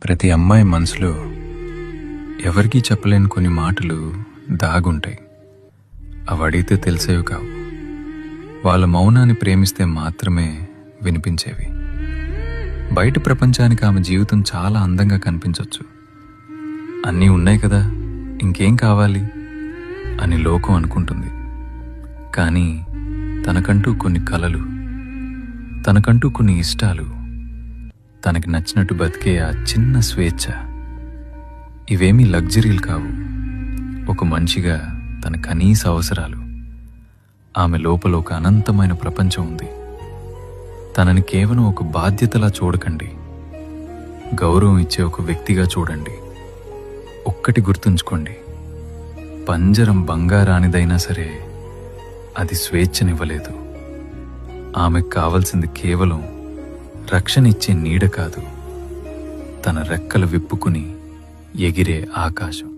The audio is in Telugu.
ప్రతి అమ్మాయి మనసులో ఎవరికీ చెప్పలేని కొన్ని మాటలు దాగుంటాయి. అవి అడిగితే తెలిసేవి కావు. వాళ్ళ మౌనాన్ని ప్రేమిస్తే మాత్రమే వినిపించేవి. బయట ప్రపంచానికి ఆమె జీవితం చాలా అందంగా కనిపించవచ్చు. అన్నీ ఉన్నాయి కదా, ఇంకేం కావాలి అని లోకం అనుకుంటుంది. కానీ తనకంటూ కొన్ని కలలు, తనకంటూ కొన్ని ఇష్టాలు, తనకి నచ్చినట్టు బతికే ఆ చిన్న స్వేచ్ఛ, ఇవేమీ లగ్జరీలు కావు. ఒక మనిషిగా తన కనీస అవసరాలు. ఆమె లోపల ఒక అనంతమైన ప్రపంచం ఉంది. తనని కేవలం ఒక బాధ్యతలా చూడకండి, గౌరవం ఇచ్చే ఒక వ్యక్తిగా చూడండి. ఒక్కటి గుర్తుంచుకోండి, పంజరం బంగారానిదైనా సరే అది స్వేచ్ఛనివ్వలేదు. ఆమెకు కావలసింది కేవలం రక్షణ ఇచ్చే నీడ కాదు, తన రెక్కలు విప్పుకుని ఎగిరే ఆకాశం.